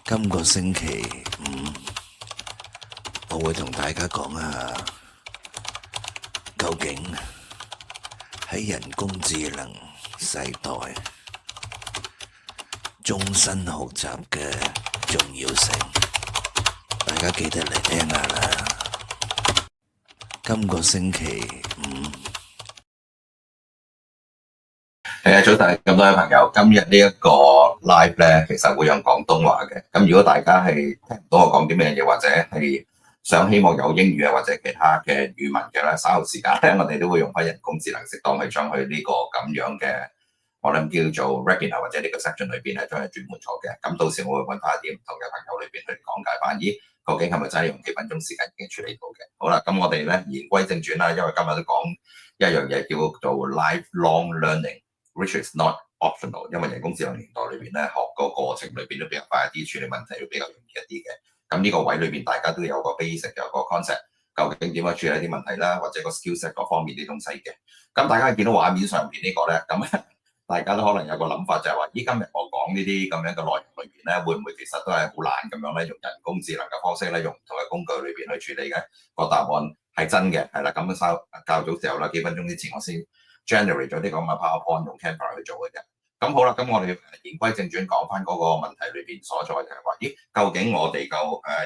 今個星期五，我會同大家講下，究竟喺人工智能世代，終身學習嘅重要性，大家記得嚟聽下啦。今個星期五。早晨咁多位朋友，今日呢一個 live 咧，其實會用廣東話嘅。咁如果大家係聽唔到我講啲咩嘢，或者係希望有英語啊或者其他嘅語文嘅咧，稍後時間咧，我哋都會用翻人工智能適當去將佢呢個咁樣嘅，我諗叫做 webinar 或者呢個 section 裏邊咧，將佢轉換咗嘅。咁到時我會揾翻一啲唔同嘅朋友裏邊去講解翻，咦，究竟係咪真係用幾分鐘時間已經處理到嘅？好啦，咁我哋咧言歸正傳啦，因為今日都講一樣嘢叫做 lifelong learning。Which is not optional， 因為人工智能年代裏邊咧，學個過程裏邊都比較快一啲，處理問題都比較容易一啲嘅。咁呢個位裏邊大家都有個 basic， 有個 concept， 究竟點樣處理啲問題啦，或者個 skillset 各方面啲東西嘅。咁大家見到畫面上邊呢個咧，咁大家都可能有個諗法就係話，咦，今日我講呢啲咁樣嘅內容裏邊咧，會唔會其實都係好懶咁樣咧？用人工智能嘅方式咧，用唔同嘅工具裏邊去處理嘅？個答案係真嘅，係啦。咁較早時候啦，幾分鐘之前我先generate 咗啲咁嘅 PowerPoint 用 Canva 去做嘅啫。咁好啦，咁我哋言歸正傳講翻嗰個問題裏邊所在就係話，咦，究竟我哋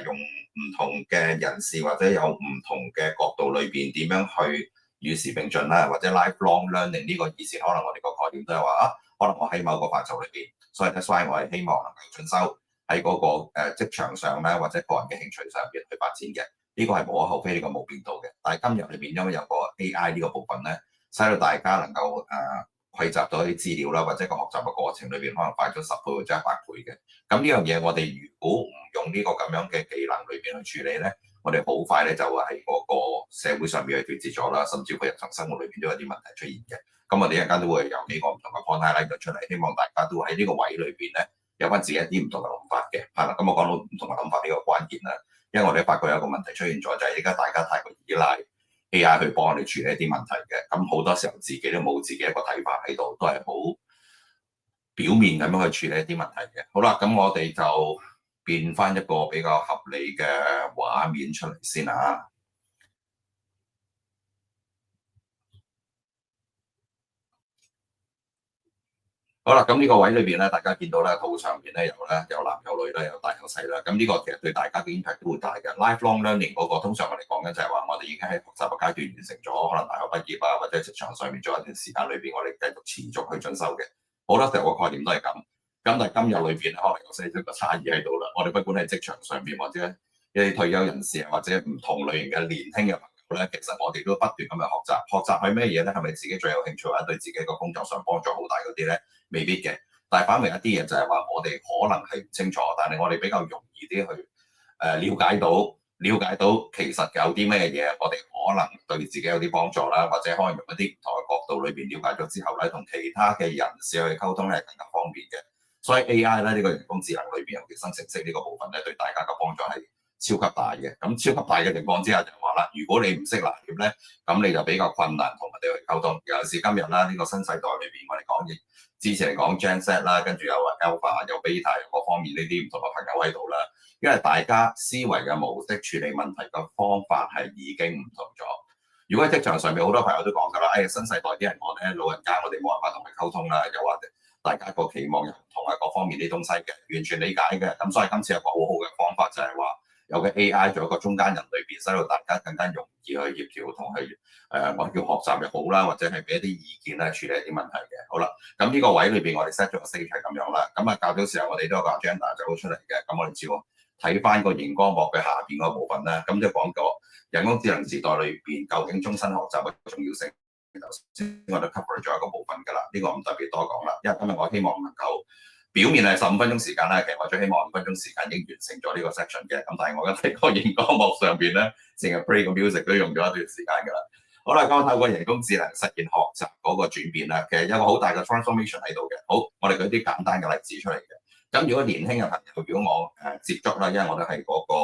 用唔同嘅人士或者有唔同嘅角度裏邊點樣去與時並進啦，或者 lifelong learning 呢個意思，可能我哋個概念都係話啊，可能我喺某個範疇裏邊，所以 that's why 我係希望能夠進修喺嗰個職場上咧，或者個人嘅興趣上邊去發展嘅。呢個係無可厚非，呢個冇變到嘅。但係今日裏邊因為有個 AI 呢個部分咧，使到大家能夠匯集到啲資料啦，或者個學習嘅過程裏邊可能快咗10倍或者100倍嘅。咁呢樣嘢我哋如果唔用呢個咁樣嘅技能裏邊去處理咧，我哋好快咧就會喺嗰個社會上邊去脫節咗啦，甚至乎日常生活裏邊都有啲問題出現嘅。咁我哋一陣間都會有幾個唔同嘅 point highlight 出嚟，希望大家都喺呢個位裏邊咧有翻自己一啲唔同嘅諗法嘅。係啦，咁我講到唔同嘅諗法呢個關鍵啦，因為我哋發覺有一個問題出現咗，就係而家大家太過依賴 AI 去幫我哋處理一啲問題嘅，咁好多時候自己都冇自己一個睇法喺度，都係好表面咁樣去處理一啲問題嘅。好啦，咁我哋就變翻一個比較合理嘅畫面出嚟先啊。好啦，咁呢個位裏邊咧，大家見到咧圖上邊咧有男有女啦，有大有細啦。咁呢個其實對大家嘅 impact 都會大嘅。Lifelong learning 嗰個通常我哋講緊就係話，我哋已經喺學習嘅階段完成咗，可能大學畢業啊，或者職場上面做一段時間裏邊，我哋繼續持續去進修嘅。好多時候個概念都係咁。咁但係今日裏邊可能有少少個差異喺度啦。我哋不管係職場上邊，或者一啲退休人士啊，或者唔同類型嘅年輕嘅朋友咧，其實我哋都不斷咁去學習。學習係咩嘢咧？係咪自己最有興趣或者對自己個工作上幫助好大嗰啲咧？未必嘅，但係反為一啲嘢就係話，我哋可能係唔清楚，但係我哋比較容易啲去了解到其實有啲咩嘢，我哋可能對自己有啲幫助啦，或者可能用一啲唔同嘅角度裏邊了解咗之後咧，同其他嘅人士去溝通咧係更加方便嘅。所以 AI 咧呢個人工智能裏邊尤其生成式呢個部分咧，對大家嘅幫助係超級大嘅。咁超級大嘅情況之下就係話啦，如果你唔識拿捏咧，咁你就比較困難同人哋去溝通。尤其是今日啦，呢個新世代裏邊，我哋講嘅。之前嚟講 Gen Z 啦，跟住有 Alpha、有 Beta，有各方面呢啲唔同嘅朋友喺度啦。因為大家思維嘅模式、處理問題嘅方法係已經唔同咗。如果喺職場上面，好多朋友都講㗎啦，新世代啲人講咧，老人家我哋冇辦法同佢溝通啦，又或者大家個期望又唔同啊，各方面啲東西嘅，完全理解嘅。咁所以今次有個好好嘅方法就係話，有個 AI 做一個中間人裏邊，使到大家更加容易去協調同去我叫學習又好啦，或者係俾一啲意見咧處理一啲問題嘅。好啦，咁呢個位裏邊我哋 set 咗個 stage 係咁樣啦。咁啊較早時候我哋都有個 agenda 走出嚟嘅。咁我哋只要睇翻個熒光幕嘅下邊嗰部分咧，咁就講咗人工智能時代裏邊究竟終身學習嘅重要性。頭先我都 cover 咗一個部分㗎啦，呢個唔特別多講啦，因為今日我希望能夠表面係15分鐘時間啦，其實我最希望5分鐘時間已經完成咗呢個 section 嘅，咁但係我而家睇個熒光幕上邊咧，成日 play 個 music 都用咗一段時間㗎啦。好啦，咁我透過人工智能實現學習嗰個轉變啦，其實有個好大嘅 transformation 喺度嘅。好，我哋舉啲簡單嘅例子出嚟嘅。咁如果年輕嘅朋友，如果我接觸啦，因為我哋喺嗰個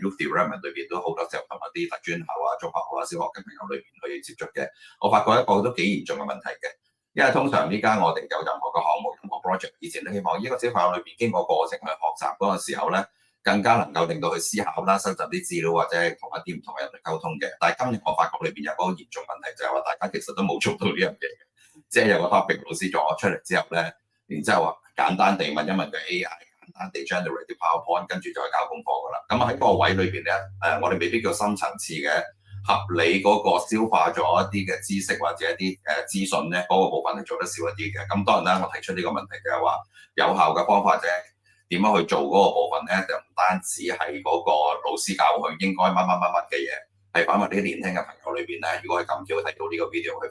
youth development 裏邊都好多時候同一啲特專校啊、中學啊、小學嘅朋友裏邊去接觸嘅，我發覺一個都幾嚴重嘅問題嘅。因為通常呢家我哋有任何嘅項目、任何 project， 以前都希望呢個小朋友裏邊經過過程去學習嗰個時候咧，更加能夠令到佢思考啦、收集啲資料或者同一啲唔同嘅人去溝通嘅。但係今日我發覺裏邊有嗰個嚴重問題就係話，大家其實都冇做到呢樣嘢嘅，即係有個 topic 老師做咗出嚟之後咧，然之後話簡單地問一問佢 AI， 簡單地 generate 啲 PowerPoint， 跟住再交功課㗎啦。咁喺個位裏邊咧，我哋未必叫深層次嘅合理嗰個消化咗一啲嘅知識或者一啲資訊咧，嗰個部分係做得少一啲嘅。咁當然啦，我提出呢個問題就係話有效嘅方法啫。點樣去做嗰個部分咧，就唔單止係嗰個老師教佢應該乜嘅嘢，係反為啲年輕嘅朋友裏邊咧，如果係咁巧睇到呢個 video，佢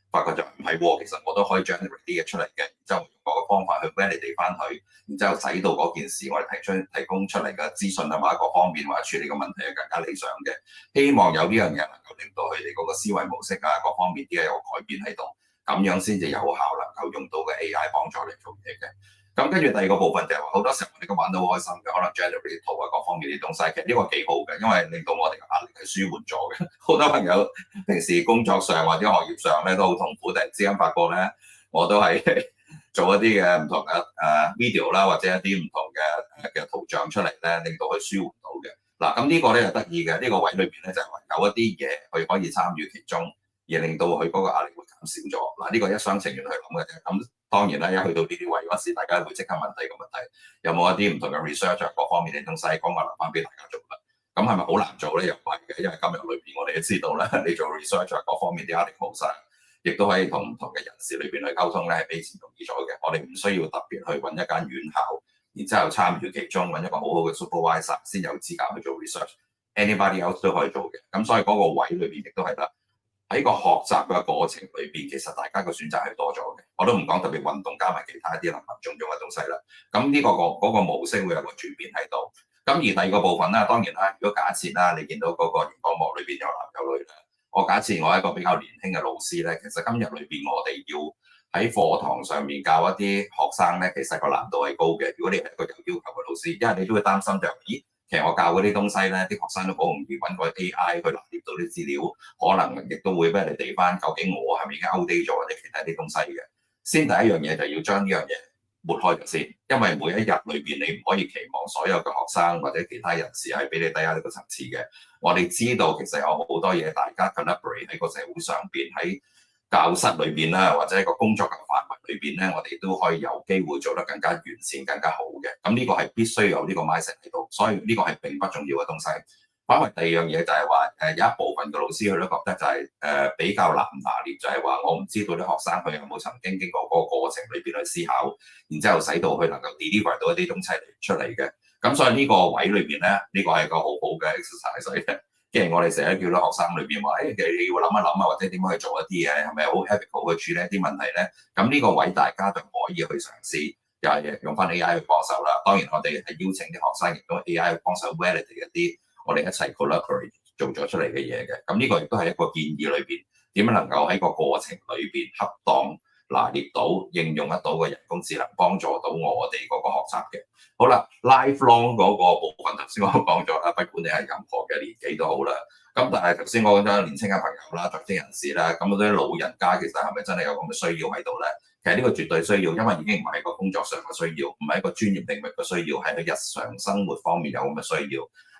發覺就唔係喎，其實我都可以將啲嘢出嚟嘅，然之後用嗰個方法去 validate 翻佢，然之後使到嗰件事我哋提供出嚟嘅資訊啊，或者各方面或者處理個問題係更加理想嘅。希望有呢樣嘢能夠令到佢哋嗰個思維模式啊，各方面啲嘢有改變喺度，咁樣先至有效能夠用到嘅 AI 幫助嚟做嘢嘅。咁跟住第二個部分就係話，好多時候我哋都玩得好開心嘅，可能 generate 圖啊各方面啲東西，其實呢個幾好嘅，因為令到我哋嘅壓力係舒緩咗嘅。好多朋友平時工作上或者學業上咧都好痛苦，突然之間發覺咧，我都係做一啲嘅唔同嘅video 啦，或者一啲唔同嘅圖像出嚟咧，令到佢舒緩到嘅。嗱，咁呢個咧就得意嘅，呢個位裏邊咧就係話有一啲嘢佢可以參與其中，而令到佢嗰個壓力會減少咗。嗱，呢個一廂情願去諗嘅啫。咁當然啦，一去到呢啲位嗰時，大家會即刻問第二個問題，有冇一啲唔同嘅 research 各方面嘅東西，講話留翻俾大家做啦。咁係咪好難做咧？又唔係嘅，因為今日裏邊我哋都知道啦，你做 research 各方面啲壓力好細，亦都可以同唔同嘅人士裏邊去溝通咧，係比以前容易咗嘅。我哋唔需要特別去揾一間院校，然之後參與其中，揾一個好好嘅 supervisor 先有資格去做 research。Anybody else 都可以做嘅。咁所以嗰個位裏邊亦都係啦。喺個學習嘅過程裏邊，其實大家嘅選擇係多咗嘅。我都唔講特別運動加埋其他一啲林林總總嘅東西啦。咁呢個模式會有個轉變喺度。咁而第二個部分啦，當然啦，如果假設啦，你見到嗰個熒光幕裏邊有男有女啦，我假設我係一個比較年輕嘅老師咧，其實今日裏邊我哋要喺課堂上面教一啲學生咧，其實個難度係高嘅。如果你係一個有要求嘅老師，因為你都會擔心就係，咦？其實我教嗰啲東西咧，啲學生都好容易揾個 AI 去拿捏到啲資料，可能亦都會俾人哋地翻。究竟我係咪已經 outdate 咗或者其他啲東西嘅？先第一樣嘢就要將呢樣嘢抹開咗先，因為每一日裏邊你唔可以期望所有嘅學生或者其他人士係比你低下呢個層次嘅。我哋知道其實有好多嘢大家 collaborate 喺個社會上邊，喺教室裏邊啦，或者喺個工作嘅範圍裏邊咧，我哋都可以有機會做得更加完善、更加好嘅。咁呢個係必須有呢個 mindset 喺度，所以呢個係並不重要嘅東西。反為第二樣嘢就係話，有一部分嘅老師佢都覺得就係比較難拿捏，就係話我唔知道啲學生佢有冇曾經經過嗰個過程裏邊去思考，然之後使到佢能夠 deliver 到一啲東西出嚟嘅。咁所以呢個位裏邊咧，呢個係個好好嘅 exercise 嘅。既然我哋成日叫啲學生裏邊話，其實你要諗一諗啊，或者點樣去做一啲嘢，係咪好 ethical 去處理一啲問題咧？咁呢個位大家就可以去嘗試，又係用翻 AI 去幫手啦。當然我哋係邀請啲學生亦都 AI 去幫手 validate 一啲我哋一齊 collaborate 做咗出嚟嘅嘢嘅。咁呢個亦都係一個建議裏邊，點樣能夠喺個過程裏邊恰當拿捏到應用得到嘅人工智能，幫助到我哋嗰個學習嘅。好啦 ，lifelong 嗰個部分頭先我講咗啦，不管你係任何嘅年紀都好啦。咁但係頭先我講咗年輕嘅朋友啦、在職人士啦，咁嗰啲老人家其實係咪真係有咁嘅需要喺度咧？其實呢個絕對需要，因為已經唔係一個工作上嘅需要，唔係一個專業領域嘅需要，係佢日常生活方面有咁嘅需要。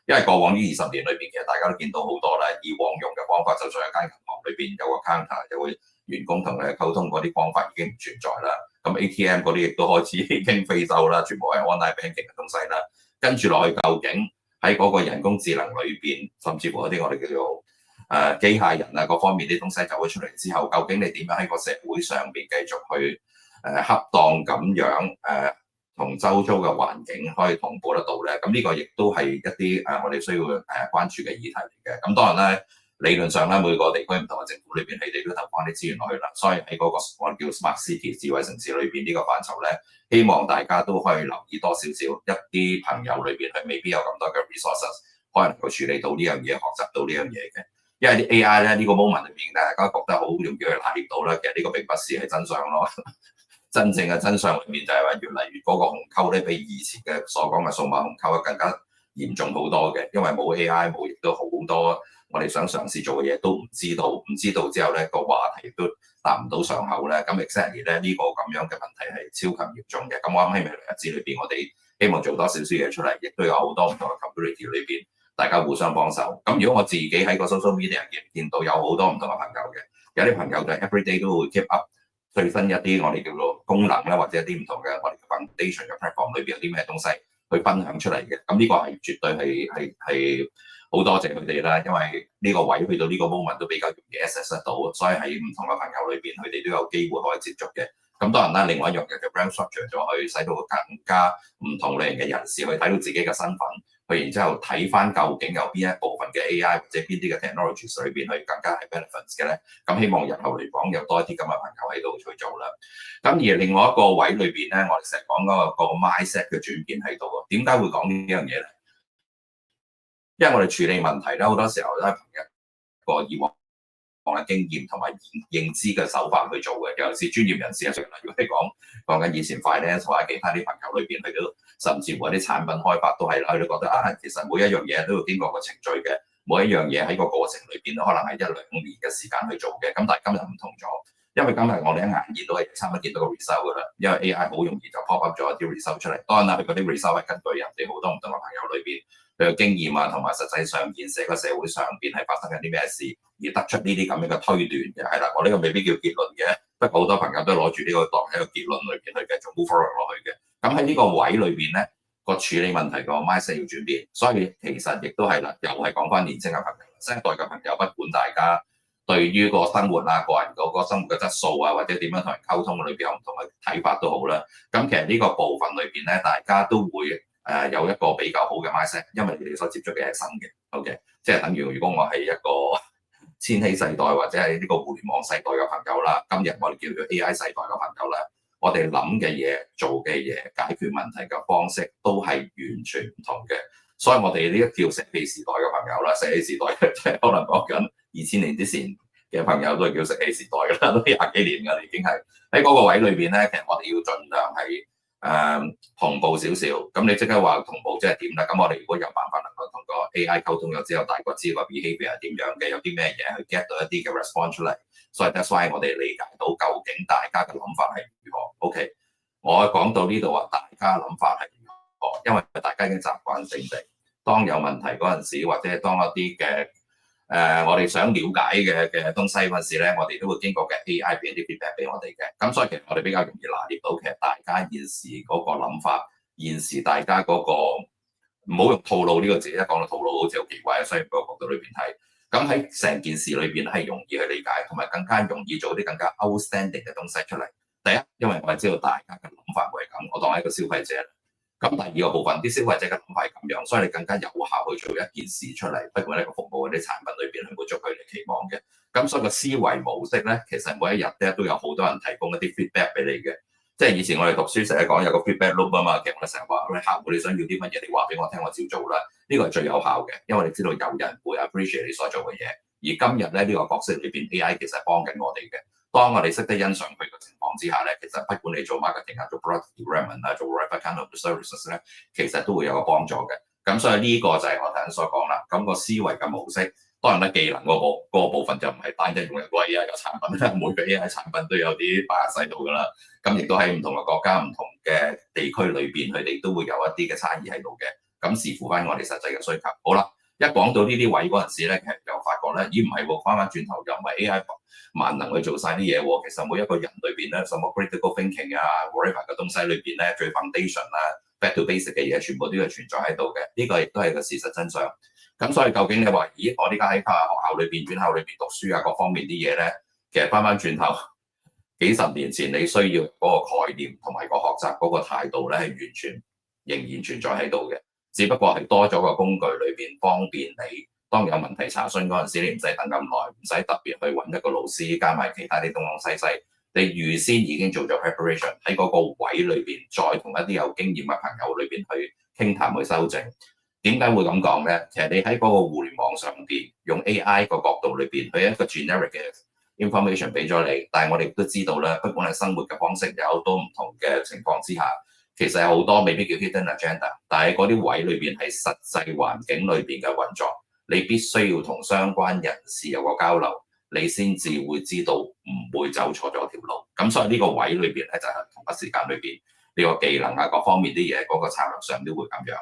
因為過往呢20年裏邊，其實大家都見到好多咧，以往用嘅方法，就算喺間銀行裏邊有個 counter，有個員工同你溝通嗰啲方法已經唔存在啦。咁 ATM 嗰啲亦都開始已經飛走啦，全部係 online banking 嘅東西啦。跟住落去，究竟喺嗰個人工智能裏邊，甚至乎一啲我哋叫做機械人啊各方面啲東西走咗出嚟之後，究竟你點樣喺個社會上邊繼續去恰當咁樣同周遭嘅環境可以同步得到咧？咁呢個亦都係一啲我哋需要關注嘅議題嚟嘅。咁當然咧，理論上咧，每個地區唔同嘅政府裏邊，你哋都投放啲資源落去啦。所以喺嗰個我哋叫 Smart City 智慧城市裏邊呢個範疇咧，希望大家都可以留意多少少一啲朋友裏邊佢未必有咁多嘅 resources， 可能能夠處理到呢樣嘢，學習到呢樣嘢嘅。因為啲 AI 咧呢個 moment 裏邊，大家覺得好容易去拿捏到啦，其實呢個並不是係真相咯。真正嘅真相裏面就係話，越嚟越嗰個鴻溝咧，比以前嘅所講嘅數碼鴻溝更加嚴重好多嘅。因為冇 AI，冇亦都好多我哋想嘗試做嘅嘢都唔知道，唔知道之後咧個話題亦都答唔到上口咧。咁 exactly 咧呢個咁樣嘅問題係超級嚴重嘅。咁我諗喺未來日子裏邊，我哋希望做多少少嘢出嚟，亦都有好多唔同嘅 community 裏邊，大家互相幫手。咁如果我自己喺個 social media 入邊見到有好多唔同嘅朋友嘅，有啲朋友就 everyday 都會 keep up。最新一啲我哋叫做功能咧，或者一啲唔同嘅我哋嘅 foundation 嘅 platform 裏邊有啲咩東西去分享出嚟嘅，咁呢個係絕對係好多謝佢哋啦，因為呢個位去到呢個 moment 都比較容易 access 得到，所以喺唔同嘅朋友裏邊，佢哋都有機會可以接觸嘅。咁當然啦，另外一樣嘅 brand structure 咗去使到更加唔同類型嘅人士去睇到自己嘅身份，去然之後睇翻究竟有邊一部分嘅 AI 或者邊啲嘅 technologies 裏邊去更加係 benefits 嘅咧。咁希望日後嚟講有多一啲咁嘅朋友喺度去做啦。咁而另外一個位裏邊咧，我哋成日講嗰個 mindset 嘅轉變喺度啊。點解會講呢樣嘢咧？因為我哋處理問題咧，好多時候都係憑一個以往嘅經驗同埋認知嘅手法去做嘅，尤其是專業人士啊，如果你講緊以前 finance 或者其他啲朋友裏邊，佢都甚至乎啲產品開發都係啦，佢都覺得其實每一樣嘢都要經過個程序嘅，每一樣嘢喺個過程裏邊都可能係1-2年嘅時間去做嘅。咁但係今日唔同咗，因為今日我哋一眼見到係差唔多見到個 result 噶啦，因為 AI 好容易就 pop up 咗一啲 result 出嚟。當然啦，佢嗰啲 result 係根據人哋好多唔同嘅朋友裏邊佢嘅經驗啊，同埋實際上現時個社會上邊係發生緊啲咩事，而得出呢啲咁樣嘅推斷嘅，係啦，我呢個未必叫結論嘅，不過好多朋友都攞住呢個當喺個結論裏邊去繼續 move forward 落去嘅。咁喺呢個位裏邊咧，個處理問題個 mindset 要轉變，所以其實亦都係啦，又係講翻年輕嘅朋友，新一代嘅朋友，不管大家對於個生活啊、個人嗰個生活嘅質素啊，或者點樣同人溝通裏邊有唔同嘅睇法都好啦。咁其實呢個部分裏邊咧，大家都會有一個比較好嘅 mindset，因為你哋所接觸嘅係新嘅 ，OK， 即係等於如果我係一個千禧世代或者係呢個互聯網世代嘅朋友啦，今日我哋叫做 AI 世代嘅朋友啦，我哋諗嘅嘢、做嘅嘢、解決問題嘅方式都係完全唔同嘅，所以我哋呢啲叫石器時代嘅朋友啦，石器時代即係可能講緊2000年之前嘅朋友都係叫石器時代㗎啦，都20幾年㗎，已經係喺嗰個位裏邊咧，其實我哋要盡量係同步少少，咁你即刻話同步即係點咧？咁我哋如果有辦法能夠同個 AI 溝通咗之後，大概知個 behavior 係點樣嘅，有啲咩嘢去 get 到一啲嘅 response 出嚟，所以 that's why 我哋理解到究竟大家嘅諗法係如何。OK， 我講到呢度話，大家諗法係如何，因為大家已經習慣性地當有問題嗰陣時，或者當一啲嘅我哋想了解嘅東西嗰陣時咧，我哋都會經過嘅 AI 俾啲 feedback 俾我哋嘅，咁所以其實我哋比較容易拿捏到其實大家現時嗰個諗法，現時大家嗰個唔好用套路呢個字，一講到套路好似好奇怪，所以個角度裏邊睇，咁喺成件事裏邊係容易去理解，同埋更加容易做啲更加 outstanding 嘅東西出嚟。第一，因為我係知道大家嘅諗法會係咁，我當係一個消費者。咁第二個部分，啲消費者嘅諗法係咁樣，所以你更加有效去做一件事出嚟，不管呢個服務嗰啲產品裏邊去滿足佢哋期望嘅。咁所以個思維模式咧，其實每一日咧都有好多人提供一啲 feedback 俾你嘅。即係以前我哋讀書成日講有個 feedback loop 啊嘛，其實我哋成日話喂，客戶你想要啲乜嘢，你話俾我聽，我照做啦。呢個係最有效嘅，因為你知道有人會 appreciate 你所做嘅嘢。而今日咧呢個角色裏邊 AI 其實係幫緊我哋嘅。當我哋識得欣賞佢嘅情況之下咧，其實不管你做 marketing 啊、做 product development 啊、做 whatever kind of services 咧，其實都會有個幫助嘅。咁所以呢個就係我頭先所講啦。咁個思維嘅模式，當然啦，技能嗰個部分就唔係單一用一個 AI 嘅產品啦，每個 AI 產品都有啲把握喺度㗎啦。咁亦都喺唔同嘅國家、唔同嘅地區裏邊，佢哋都會有一啲嘅差異喺度嘅。咁視乎翻我哋實際嘅需求。好啦，一講到呢啲位嗰陣時咧，其實又發覺咧，咦唔係喎，翻轉頭又唔係 AI 萬能去做晒啲嘢喎。其實每一個人裏邊咧，什麼 critical thinking 啊、whatever 嘅東西裏邊咧，最 foundation 啦、back to basic 嘅嘢，全部都係存在喺度嘅。呢個亦都係個事實真相。咁所以究竟你話，咦，我呢家喺學校裏邊、院校裏邊讀書啊，各方面啲嘢咧，其實翻轉頭幾十年前你需要嗰個概念同埋個學習嗰個態度咧，係完全仍然存在喺度嘅。只不過係多咗個工具裏邊方便你當有問題查詢嗰陣時，你唔使等咁耐，唔使特別去揾一個老師加埋其他啲東東西西，你預先已經做咗 preparation 喺嗰個位裏邊，再同一啲有經驗嘅朋友裏邊去傾談去修正。點解會咁講咧？其實你喺嗰個互聯網上邊用 AI 個角度裏邊，佢一個 generic 嘅 information 俾咗你，但係我哋都知道咧，不管係生活嘅方式有好多唔同嘅情況之下，其實有好多未必叫 hidden agenda，但係嗰啲位裏邊係實際環境裏邊嘅運作，你必須要同相關人士有個交流，你先至會知道唔會走錯咗條路。咁所以呢個位裏邊咧，就係同一時間裏邊呢個技能啊各方面啲嘢，嗰個策略上都會咁樣。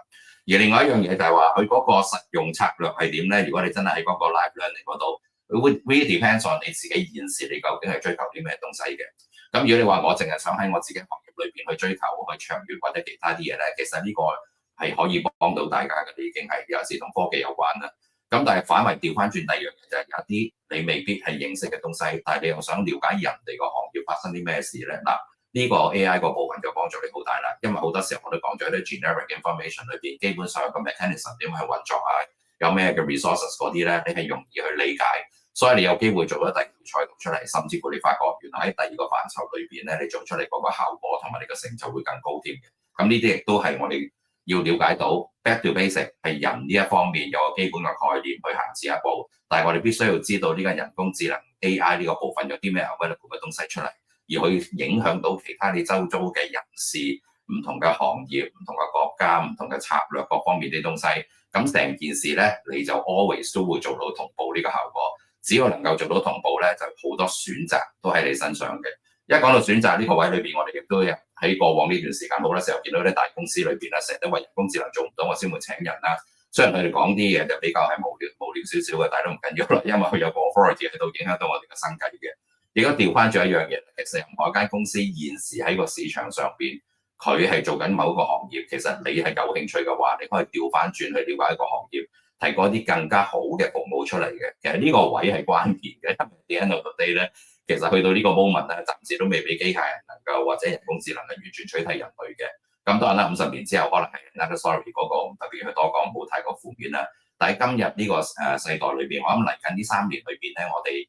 而另外一樣嘢就係話，佢嗰個實用策略係點咧？如果你真係喺嗰個 live learning 嗰度，佢會 really depends on 你自己現時你究竟係追求啲咩東西嘅。咁如果你話我淨係想喺我自己行業裏邊去追求去長遠或者其他啲嘢咧，其實呢個係可以幫到大家嘅，已經係有時同科技有關啦。咁但係反為調翻轉第二樣嘢就係有啲你未必係認識嘅東西，但係你又想了解人哋個行業發生啲咩事咧嗱。呢個 AI 個部分就幫助你好大啦，因為好多時候我都講咗啲 generic information 裏邊，基本上個 mechanism 點樣去運作啊，有咩嘅 resources 嗰啲咧，你係容易去理解，所以你有機會做咗第二條賽道出嚟，甚至乎你發覺原來喺第二個範疇裏邊咧，你做出嚟嗰個效果同埋你個成就會更高添嘅。咁呢啲亦都係我哋要了解到 back to basic 係人呢一方面有個基本嘅概念去行前一步，但係我哋必須要知道呢個人工智能 AI 呢個部分有啲咩 available 嘅東西出嚟。而去影響到其他你周遭嘅人士、唔同嘅行業、唔同嘅國家、唔同嘅策略各方面啲東西，咁成件事咧，你就 always 都會做到同步呢個效果。只要能夠做到同步咧，就好多選擇都喺你身上嘅。一講到選擇呢個位裏邊，我哋亦都喺過往呢段時間好多時候見到啲大公司裏邊啦，成日都話人工智能做唔到，我先會請人啦。雖然佢哋講啲嘢就比較係無聊少少嘅，但係都唔緊要啦，因為佢有個 authority 喺度影響到我哋嘅生計嘅。如果調翻咗一樣嘢，其實任何間公司現時喺個市場上邊，佢係做緊某個行業，其實你係有興趣嘅話，你可以調翻轉去了解一個行業，提供一啲更加好嘅服務出嚟嘅。其實呢個位係關鍵嘅，因為 end of the day 咧，其實去到呢個 moment 咧，暫時都未俾機械人能夠或者人工智能係完全取替人類嘅。咁當然啦，50年之後可能係 another story 嗰個特別去多講，冇太過負面啦。但係今日呢個世代裏邊，我諗嚟緊呢3年裏邊咧，我哋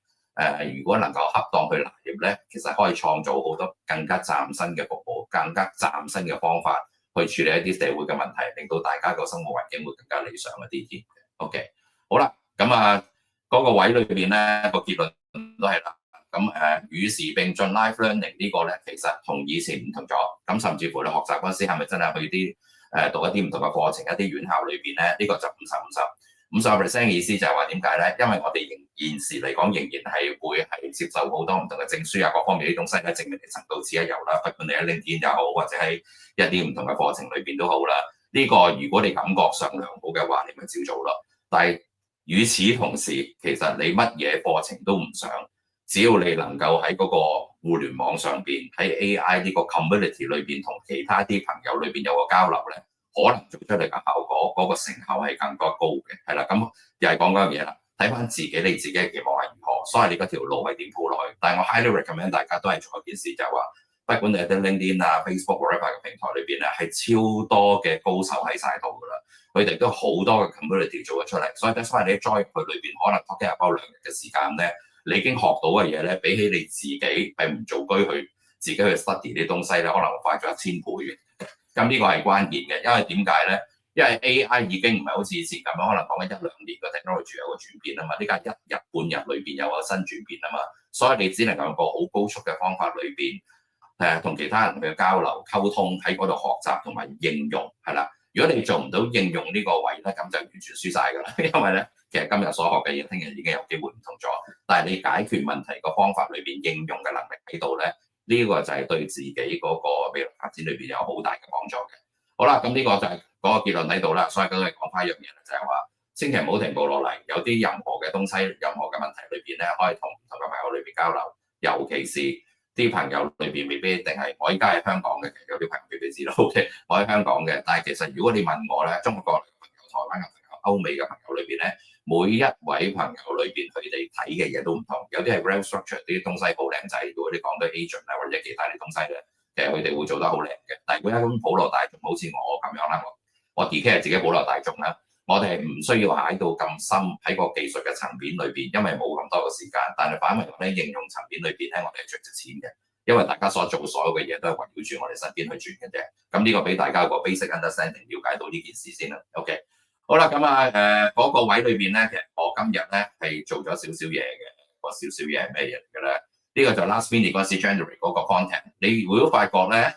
如果能夠恰當去拿捏咧，其實可以創造好多更加嶄新嘅服務，更加嶄新嘅方法去處理一啲社會嘅問題，令到大家個生活環境會更加理想一啲添。OK， 好啦，咁嗰個位裏邊咧個結論都係啦。咁與時並進 life learning 呢個咧，其實同以前唔同咗。咁甚至乎你學習嗰陣時係咪真係去啲讀一啲唔同嘅課程，一啲院校裏邊咧，呢個就50% 嘅意思就係話點解咧？因為我哋現時嚟講仍然係會係接受好多唔同嘅證書啊，各方面啲東西咧，證明你程度只係有啦，不管你喺 LinkedIn 又好，或者喺一啲唔同嘅課程裏邊都好啦。呢個如果你感覺上良好嘅話，你咪照做咯。但係與此同時，其實你乜嘢課程都唔想，只要你能夠喺嗰個互聯網上邊，喺 AI 呢個 community 裏邊同其他啲朋友裏邊有個交流咧，可能做出嚟嘅效果，嗰個成效係更加高嘅，係啦。咁又係講嗰樣嘢啦，睇翻自己你自己嘅期望係如何，所以你嗰條路係點鋪落去。但係我 highly recommend 大家都係做一件事，就係話，不管你喺啲 LinkedIn 啊、Facebook whatever 嘅平台裏邊咧，係超多嘅高手喺晒度噶啦，佢哋都好多嘅 community 做咗出嚟，所以所以你 join 佢裏邊，可能 talking about 2日嘅時間咧，你已經學到嘅嘢咧，比起你自己係唔做居去自己去 study 啲東西咧，可能快咗1000倍嘅。咁呢個係關鍵嘅，因為點解咧？因為 AI 已經唔係好似以前咁樣，可能講緊1-2年嘅 technology 有個轉變啊嘛，呢家1日半日裏邊有個新轉變啊嘛，所以你只能夠用個好高速嘅方法裏邊同其他人去交流溝通，喺嗰度學習同埋應用係啦。如果你做唔到應用呢個位咧，咁就完全輸晒㗎啦。因為咧，其實今日所學嘅嘢，聽日已經有機會唔同咗，但係你解決問題個方法裏邊應用嘅能力喺度咧。呢個就係對自己嗰個未來發展裏邊有好大嘅幫助嘅。好啦，咁呢個就係嗰個結論喺度啦。所以都係講翻一樣嘢啦，就係話千祈唔好停步落嚟。有啲任何嘅東西、任何嘅問題裏邊咧，可以同唔同嘅朋友裏邊交流。尤其是啲朋友裏邊未必一定係我依家喺香港嘅，有啲朋友未必知道。OK， 我喺香港嘅，但係其實如果你問我咧，中國嘅朋友、台灣嘅朋友、歐美嘅朋友裏邊咧，每一位朋友裏邊佢哋睇嘅嘢都唔同，有啲係 well structured 啲東西好靚仔，如果你講到 agent 啊或者其他啲東西咧，其實佢哋會做得好靚嘅。但係如果一般普羅大眾好似我咁樣啦，我 declare 自己普羅大眾啦，我哋係唔需要喺到咁深喺個技術嘅層面裏邊，因為冇咁多嘅時間。但係反為咧應用層面裏邊咧，我哋係最值錢嘅，因為大家所做所有嘅嘢都係圍繞住我哋身邊去轉嘅啫。咁呢個俾大家一個 basic understanding 了解到呢件事先啦。OK， 好啦，咁嗰個位裏邊咧，其實我今日咧係做咗少少嘢嘅，個少少嘢係咩嘢嚟嘅咧？呢個就 last minute 嗰時 generate 嗰個 content， 你會都發覺咧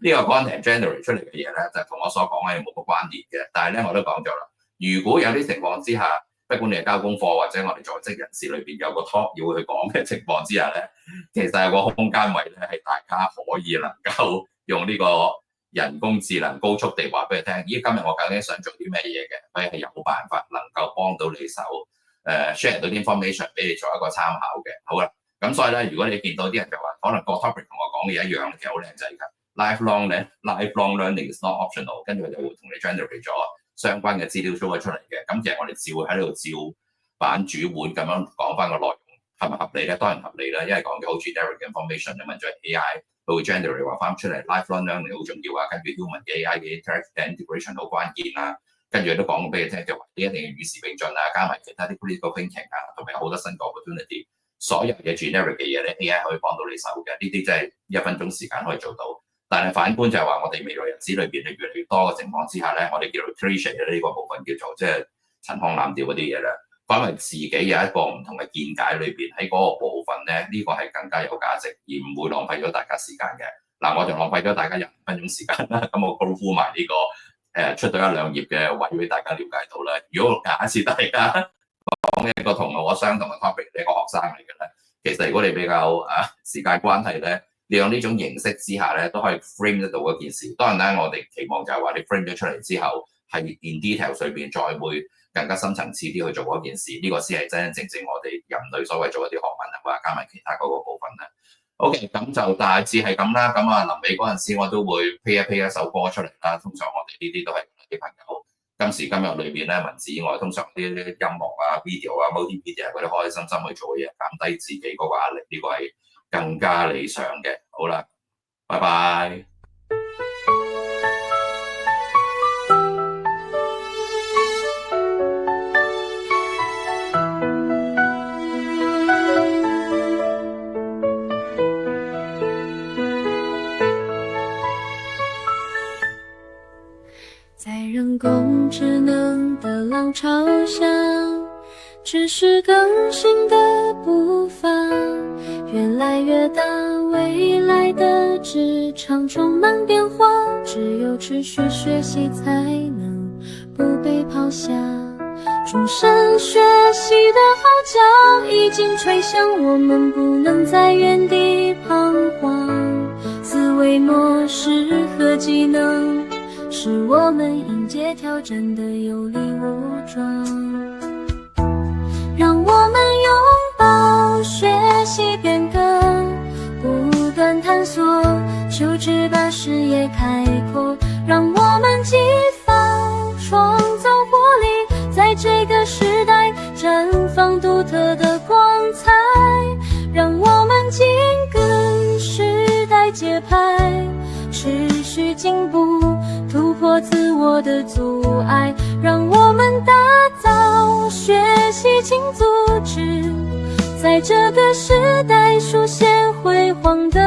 呢個 content generate 出嚟嘅嘢咧，就同我所講嘅冇乜關聯嘅。但係咧我都講咗啦。如果有啲情況之下，不管你係交功課或者我哋在職人士裏邊有個 talk 要去講嘅情況之下咧，其實有個空間位咧係大家可以能夠用呢個人工智能高速地話俾你聽，咦，今日我究竟想做啲咩嘢嘅，佢係有辦法能夠幫到你手，share 到啲 information 俾你做一個參考嘅。好啦，咁所以咧，如果你見到啲人就話可能個 topic 同我講嘅一樣，其實好靚仔㗎。lifelong learning is not optional， 跟住就會同你 generate 咗相關嘅資料 show 咗出嚟嘅。咁其實我哋照喺度照板煮碗咁樣講翻個內容係咪合理咧？當然合理啦，因為講嘅好似 generic information 咁樣，就係 AI 佢會 generate 話翻出嚟 lifelong learning 好重要啊，跟住 human 嘅 AI 嘅 integration 好關鍵啊，跟住都講俾你聽就話你一定要與時並進啊，加埋其他啲 critical thinking 啊，同埋好多新嘅 opportunity， 所有嘅 generic 嘅嘢咧 AI 可以幫到你手嘅，呢啲真係1分鐘時間可以做到。但係反觀就係話，我哋未來日子裏邊咧越嚟越多嘅情況之下咧，我哋叫做 creation 嘅呢個部分叫做即係陳腔濫調嗰啲嘢咧，反為自己有一個唔同嘅見解裏邊喺嗰個部分咧，呢個係更加有價值，而唔會浪費咗大家時間嘅。嗱，我就浪費咗大家20分鐘時間啦，咁我高呼埋呢個出到1、2頁嘅位俾大家了解到啦。如果假設大家講一個同我相同嘅 topic， 你一個學生嚟嘅咧，其實如果你比較時間關係咧，利用呢種形式之下咧，都可以 frame 得到嗰件事。當然咧，我哋期望就係話你 frame 咗出嚟之後，係 in detail 裏邊再會更加深層次啲去做嗰件事。呢、這個先係真真正正我哋人類所謂做一啲學問啊，或者加埋其他嗰個部分啦。OK， 咁就大致係咁啦。咁臨尾嗰陣時，我都會 play 一首歌出嚟啦。通常我哋呢啲都係啲朋友今時今日裏邊咧，文字以外，通常啲音樂啊、video 啊、multimedia 嗰啲開開心心去做嘅嘢，減低自己嗰個壓力，呢、這個係更加理想嘅。好啦，拜拜。在人工智能的浪潮下，知识更新的步伐越来越大，未来的职场充满变化，只有持续学习才能不被抛下。终身学习的号角已经吹响，我们不能在原地彷徨。思维模式和技能是我们迎接挑战的有力武装，让我们拥抱学习变革，不断探索，求知把视野开阔，让我们激发创造活力，在这个时代绽放独特的光彩，让我们紧跟时代节拍，持续进步，突破自我的阻碍，让我们打造学习新组织，在这个时代书写辉煌的